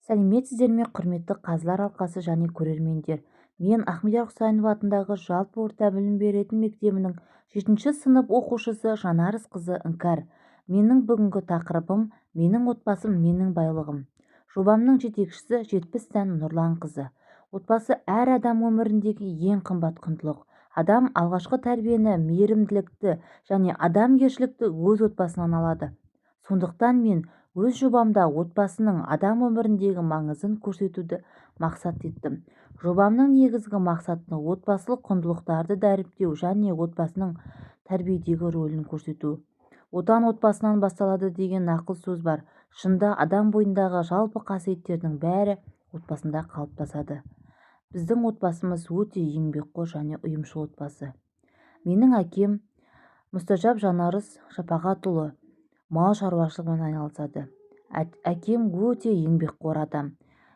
сәлеметсіздер ме, құрметті қазылар алқасы және көрермендер. Мен Ахмедияр Құсайынов атындағы жалпы орта білім беретін мектебінің 7-ші сынып оқушысы Жанарысқызы Іңкәр. Менің бүгінгі тақырыбым «Менің отбасым, менің байлығым». Жобамның жетекшісі Жетпіс-тән Нұрланқызы. Отбасы әр адам өміріндегі ең қымбат құндылық. Адам алғашқы тәрбиені, мейірімділікті және адамгершілікті өз отбасынан алады. Сондықтан мен өз жобамда отбасының адам өміріндегі маңызын көрсетуді мақсат еттім. Жобамның негізгі мақсаты отбасылық құндылықтарды дәріптеу және отбасының тәрбиедегі рөлін көрсету. Отан отбасынан басталады деген нақыл сөз бар. Шынында адам бойындағы жалпы қасиеттердің бәрі отбасында қалыптасады. Біздің отбасымыз өте еңбекқор және ұйымшыл отбасы. Менің әкем Мұстажап Жанарыс Шапағатұлы мал шаруашылығымен айналысады. Әкем өте еңбекқор адам.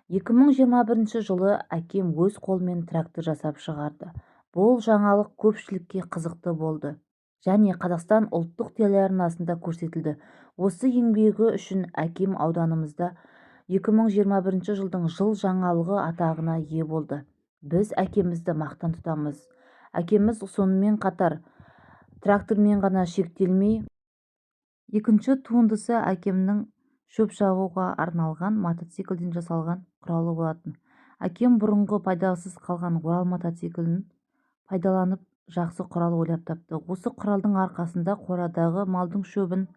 2021 жылы әкем өз қолымен трактор жасап шығарды. Бұл жаңалық көпшілікке қызықты болды және Қазақстан ұлттық телеарнасында көрсетілді. Осы еңбегі үшін әкем ауданымызда 2021 жылдың жыл жаңалығы атағына ие болды. Біз әкемізді мақтан тұтамыз. Әкеміз сонымен қатар трактормен ғана шектелмей, екінші туындысы әкемнің шөп шабуға арналған мотоциклден жасалған құралы болатын. Әкем бұрынғы пайдасыз қалған Орал мотоциклін пайдаланып жақсы құрал ойлап тапты. Осы құралдың арқасында қорадағы малдың шөбін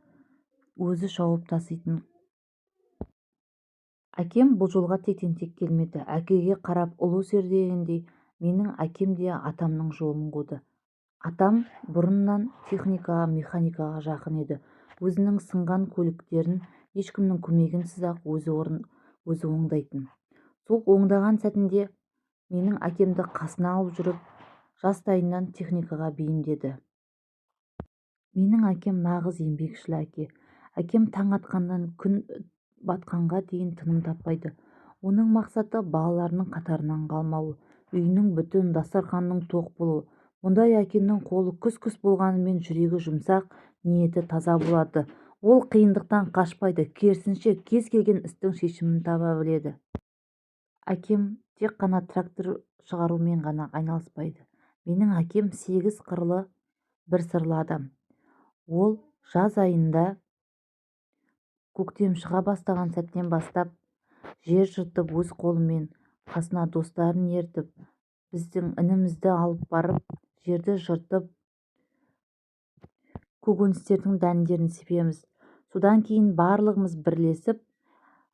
өзі шауып таситын. Әкем бұл жолға тектен-тек келмеді. Әкеге қарап ұлы өсер дегендей, менің әкем де атамның жолын қуды. Атам бұрыннан техникаға, механикаға жақын еді. Өзінің сынған көліктерін ешкімнің көмегінсіз-ақ өзі оңдайтын. Сол оңдаған сәтінде менің әкемді қасына алып жүріп, жастайынан техникаға бейімдеді. Менің әкем нағыз еңбекшіл әке. Әкем таң атқаннан күн батқанға дейін тыным таппайды. Оның мақсаты балаларының қатарынан қалмауы, үйінің бүтін, дастарханның тоқ болуы. Мұндай әкенің қолы күс-күс болғанымен жүрегі жұмсақ, ниеті таза болады. Ол қиындықтан қашпайды, керісінше кез келген істің шешімін таба біледі. Әкем тек қана трактор шығарумен ғана айналыспайды. Менің әкем 8 қырлы, бір сырлы адам. Ол жаз айында көктем шыға бастаған сәттен бастап жер жыртып өз қолымен, қасына достарын ертіп, біздің інімізді алып барып, жерді жыртып, көкөністердің дәндерін себеміз. Содан кейін барлығымыз бірлесіп,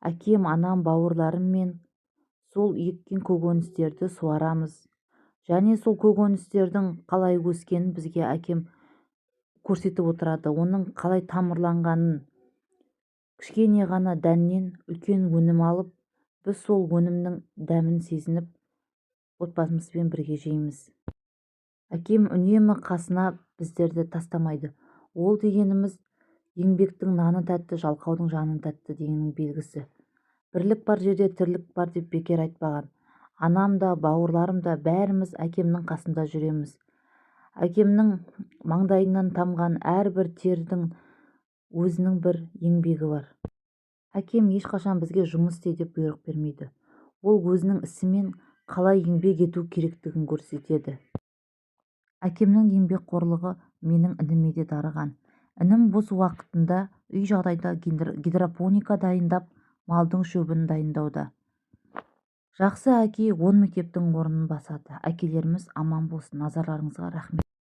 әкем, анам, бауырларыммен сол еккен көкөністерді суарамыз. Және сол көкөністердің қалай өскенін бізге әкем көрсетіп отырады. Оның қалай тамырланғанын, кішкене ғана дәннен үлкен өнім алып, біз сол өнімнің дәмін сезініп, отбасымызбен бірге жейміз. Әкем үнемі қасына біздерді тастамайды. Ол дегеніміз еңбектің наны тәтті, жалқаудың жаны тәтті дегеннің белгісі. Бірлік бар жерде тірлік бар деп бекер айтпаған. Анам да, бауырларым да бәріміз әкемнің қасында жүреміз. Әкемнің маңдайынан тамған әрбір тердің өзінің бір еңбегі бар. Әкем ешқашан бізге жұмыс істе деп бұйрық бермейді. Ол өзінің ісімен қалай еңбек ету керектігін көрсетеді. Әкемнің еңбекқорлығы менің ініме де дарыған. Інім бос уақытында үй жағдайда гидропоника дайындап, малдың шөбін дайындауда. Жақсы әке 10 мектептің орнын басады. Әкелеріміз аман болсын. Назарларыңызға рахмет.